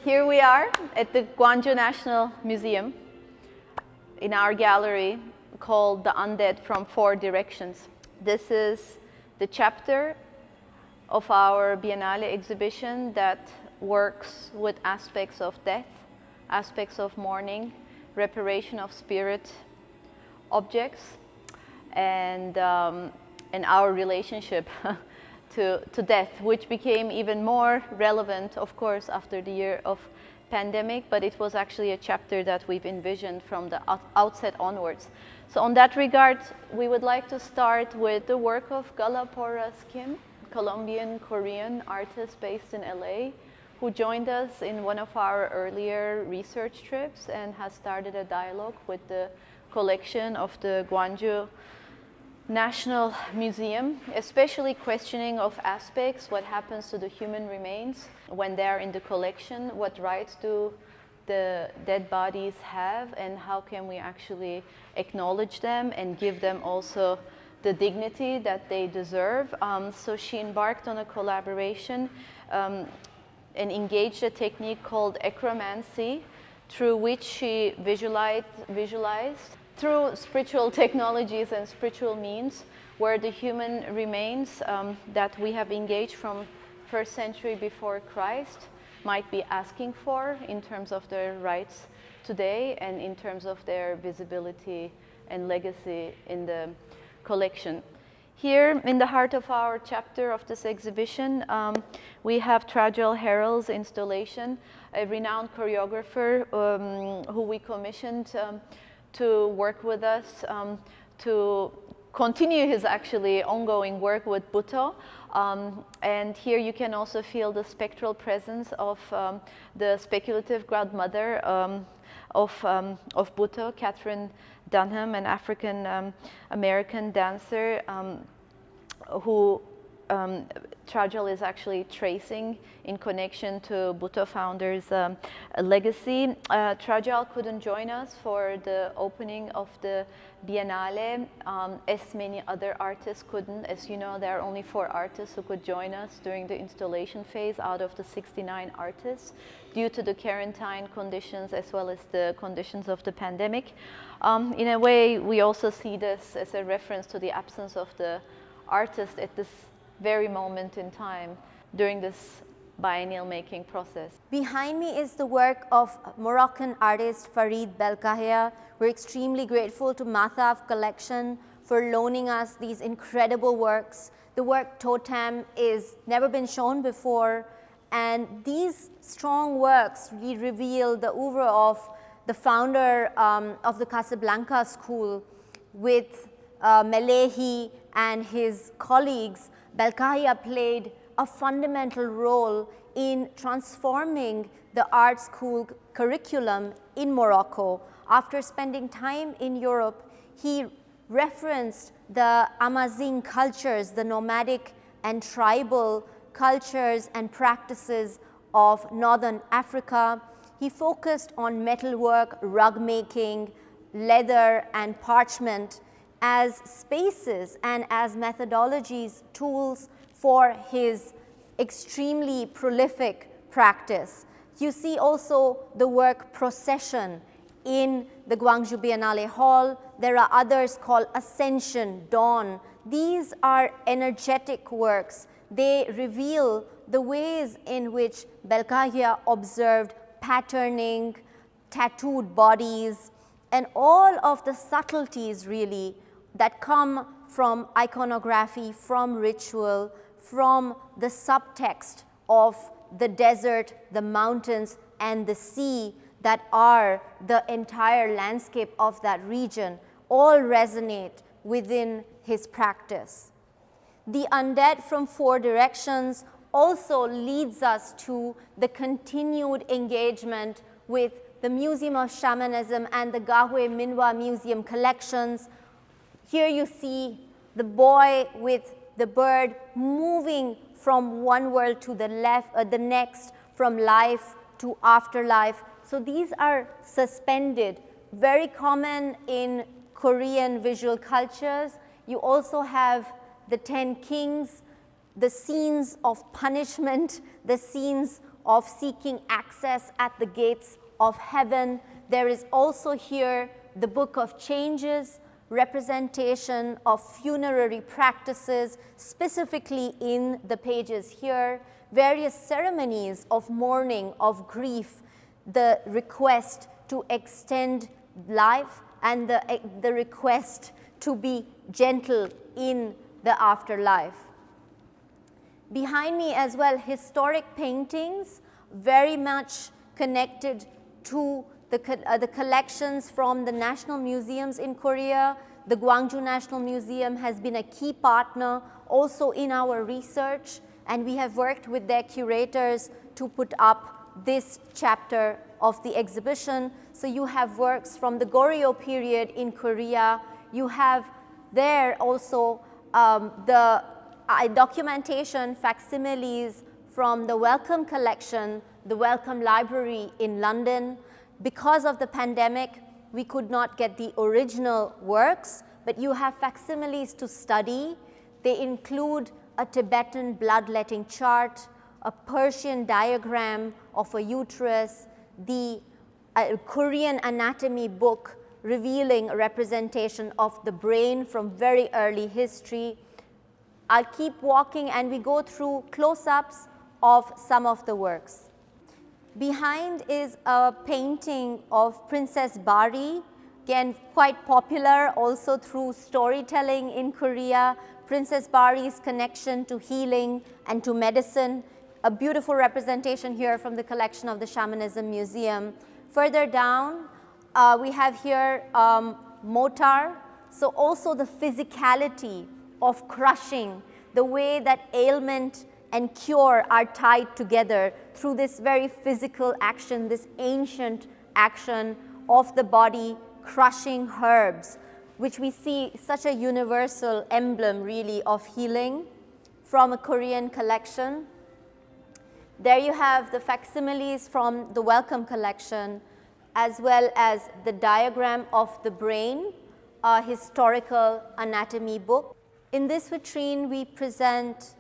Here we are at the Gwangju National Museum in our gallery called The Undead from Four Directions. This is the chapter of our Biennale exhibition that works with aspects of death, aspects of mourning, reparation of spirit, objects, and our relationship to death, which became even more relevant, of course, after the year of pandemic, but it was actually a chapter that we've envisioned from the outset onwards. So on that regard, we would like to start with the work of Galaporas Kim, Colombian-Korean artist based in LA, who joined us in one of our earlier research trips and has started a dialogue with the collection of the Gwangju National Museum, especially questioning of aspects, what happens to the human remains when they're in the collection, what rights do the dead bodies have, and how can we actually acknowledge them and give them also the dignity that they deserve. So she embarked on a collaboration and engaged a technique called acromancy, through which she visualized through spiritual technologies and spiritual means, where the human remains that we have engaged from 1st century before Christ might be asking for in terms of their rights today and in terms of their visibility and legacy in the collection. Here, in the heart of our chapter of this exhibition, we have Trajal Harrell's installation, a renowned choreographer who we commissioned to work with us to continue his actually ongoing work with Bhutto. And here you can also feel the spectral presence of the speculative grandmother of Bhutto, Catherine Dunham, an African American dancer who Trajal is actually tracing in connection to Bhutto founder's legacy. Trajal couldn't join us for the opening of the Biennale, as many other artists couldn't. As you know, there are only 4 artists who could join us during the installation phase out of the 69 artists due to the quarantine conditions as well as the conditions of the pandemic. In a way, we also see this as a reference to the absence of the artist at this very moment in time during this biennial making process. Behind me is the work of Moroccan artist Farid Belkahia. We're extremely grateful to Mathaf Collection for loaning us these incredible works. The work Totem is never been shown before, and these strong works really reveal the oeuvre of the founder of the Casablanca School with Melehi and his colleagues. Belkahia played a fundamental role in transforming the art school curriculum in Morocco. After spending time in Europe, he referenced the Amazigh cultures, the nomadic and tribal cultures and practices of Northern Africa. He focused on metalwork, rug making, leather and parchment as spaces and as methodologies, tools for his extremely prolific practice. You see also the work Procession in the Gwangju Biennale Hall. There are others called Ascension, Dawn. These are energetic works. They reveal the ways in which Belkahia observed patterning, tattooed bodies, and all of the subtleties really that come from iconography, from ritual, from the subtext of the desert, the mountains, and the sea that are the entire landscape of that region, all resonate within his practice. The Undead from Four Directions also leads us to the continued engagement with the Museum of Shamanism and the Gahwe Minwa Museum collections. Here you see the boy with the bird moving from one world to the next, from life to afterlife. So these are suspended, very common in Korean visual cultures. You also have the 10 Kings, the scenes of punishment, the scenes of seeking access at the gates of heaven. There is also here the Book of Changes, representation of funerary practices, specifically in the pages here, various ceremonies of mourning, of grief, the request to extend life, and the request to be gentle in the afterlife. Behind me as well, historic paintings, very much connected to the collections from the national museums in Korea. The Gwangju National Museum has been a key partner also in our research, and we have worked with their curators to put up this chapter of the exhibition. So you have works from the Goryeo period in Korea. You have there also the documentation facsimiles from the Wellcome collection, the Wellcome Library in London. Because of the pandemic, we could not get the original works, but you have facsimiles to study. They include a Tibetan bloodletting chart, a Persian diagram of a uterus, the Korean anatomy book revealing a representation of the brain from very early history. I'll keep walking and we go through close-ups of some of the works. Behind is a painting of Princess Bari, again quite popular also through storytelling in Korea. Princess Bari's connection to healing and to medicine, a beautiful representation here from the collection of the Shamanism Museum. Further down, we have here Motar, so also the physicality of crushing, the way that ailment and cure are tied together through this very physical action, this ancient action of the body crushing herbs, which we see such a universal emblem really of healing from a Korean collection. There you have the facsimiles from the Wellcome collection, as well as the diagram of the brain, a historical anatomy book. In this vitrine, we present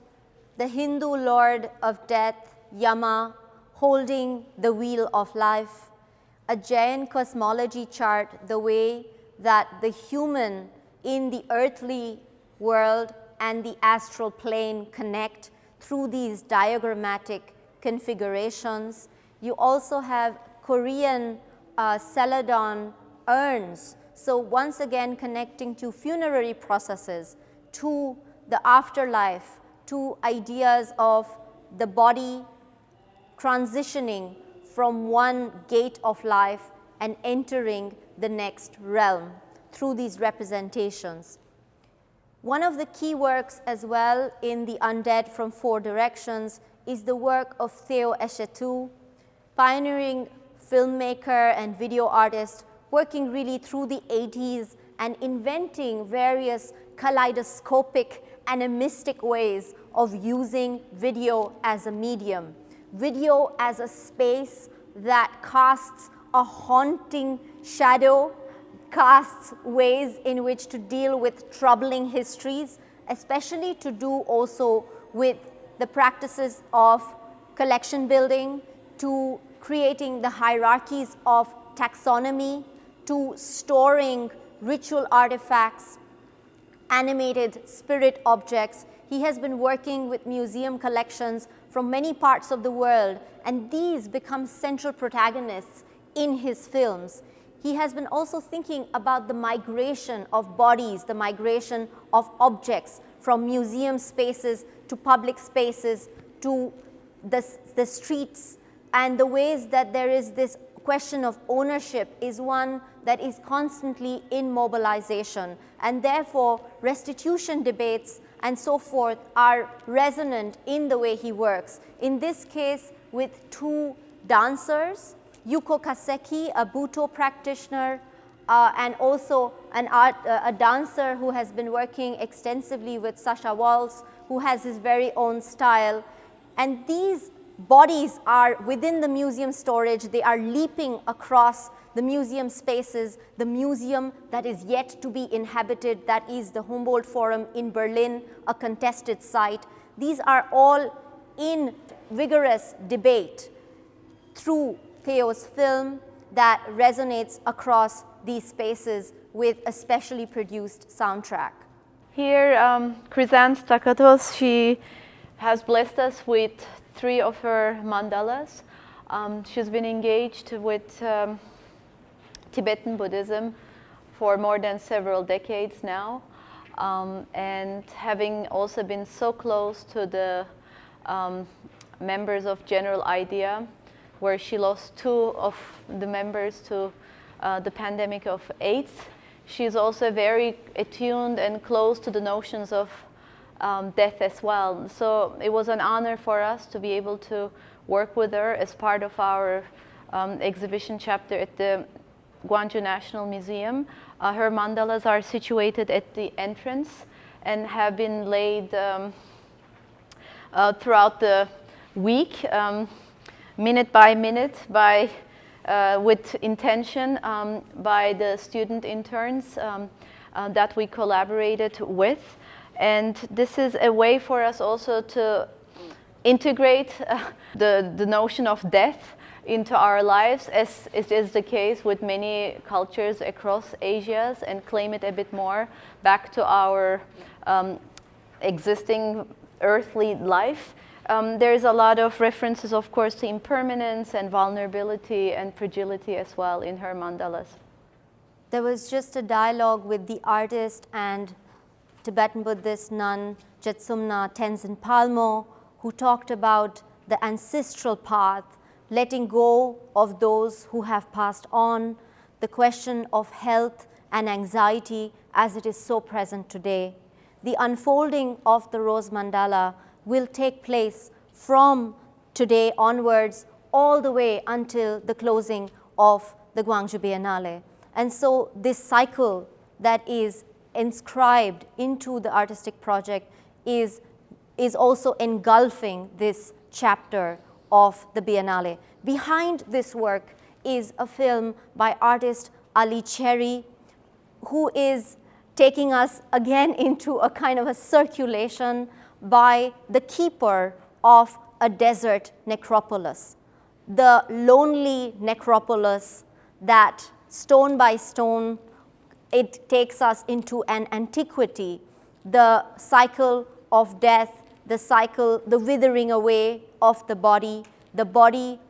the Hindu Lord of Death, Yama, holding the wheel of life, a Jain cosmology chart, the way that the human in the earthly world and the astral plane connect through these diagrammatic configurations. You also have Korean celadon urns, so once again connecting to funerary processes, to the afterlife, to ideas of the body transitioning from one gate of life and entering the next realm through these representations. One of the key works as well in the Undead from Four Directions is the work of Theo Eshetu, pioneering filmmaker and video artist, working really through the 80s and inventing various kaleidoscopic animistic ways of using video as a medium. Video as a space that casts a haunting shadow, casts ways in which to deal with troubling histories, especially to do also with the practices of collection building, to creating the hierarchies of taxonomy, to storing ritual artifacts, animated spirit objects. He has been working with museum collections from many parts of the world, and these become central protagonists in his films. He has been also thinking about the migration of bodies, the migration of objects from museum spaces to public spaces to the streets, and the ways that there is this question of ownership is one that is constantly in mobilization, and therefore restitution debates and so forth are resonant in the way he works. In this case, with two dancers, Yuko Kaseki, a Buto practitioner, and also a dancer who has been working extensively with Sasha Waltz, who has his very own style. And these bodies are within the museum storage. They are leaping across the museum spaces, the museum that is yet to be inhabited, that is the Humboldt Forum in Berlin, a contested site. These are all in vigorous debate. through Theo's film that resonates across these spaces with a specially produced soundtrack. Here, Chrysanthemum Takatos, she has blessed us with 3 of her mandalas. She's been engaged with Tibetan Buddhism for more than several decades now, and having also been so close to the members of General Idea, where she lost 2 of the members to the pandemic of AIDS. She's also very attuned and close to the notions of death as well. So it was an honor for us to be able to work with her as part of our exhibition chapter at the Gwangju National Museum. Her mandalas are situated at the entrance and have been laid throughout the week, minute by minute, with intention by the student interns that we collaborated with. And this is a way for us also to integrate the notion of death into our lives, as it is the case with many cultures across Asia, and claim it a bit more back to our existing earthly life. There's a lot of references, of course, to impermanence and vulnerability and fragility as well in her mandalas. There was just a dialogue with the artist and Tibetan Buddhist nun Jetsumna Tenzin Palmo, who talked about the ancestral path, letting go of those who have passed on, the question of health and anxiety as it is so present today. The unfolding of the Rose Mandala will take place from today onwards all the way until the closing of the Gwangju Biennale. And so this cycle that is inscribed into the artistic project is also engulfing this chapter of the Biennale. Behind this work is a film by artist Ali Cherry, who is taking us again into a kind of a circulation by the keeper of a desert necropolis, the lonely necropolis that stone by stone, it takes us into an antiquity, the cycle of death, the withering away of the body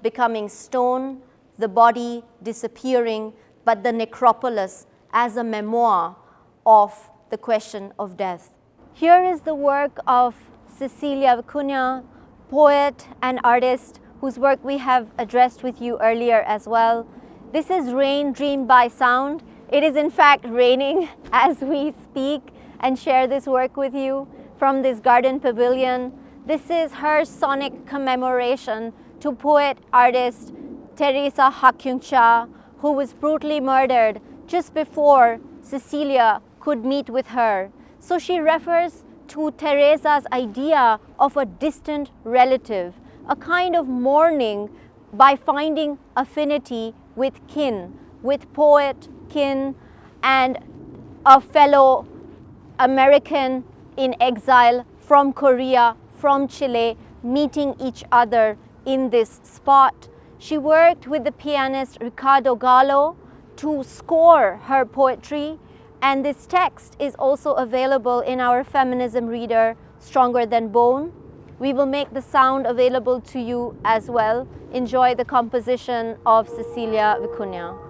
becoming stone, the body disappearing, but the necropolis as a memoir of the question of death. Here is the work of Cecilia Vicuña, poet and artist whose work we have addressed with you earlier as well. This is Rain Dream by Sound. It is in fact raining as we speak and share this work with you from this garden pavilion. This is her sonic commemoration to poet artist Teresa Ha-Kyung Cha, who was brutally murdered just before Cecilia could meet with her. So she refers to Teresa's idea of a distant relative, a kind of mourning by finding affinity with kin, with poet, kin, and a fellow American in exile from Korea, from Chile, meeting each other in this spot. She worked with the pianist Ricardo Gallo to score her poetry, and this text is also available in our feminism reader, Stronger Than Bone. We will make the sound available to you as well. Enjoy the composition of Cecilia Vicuña.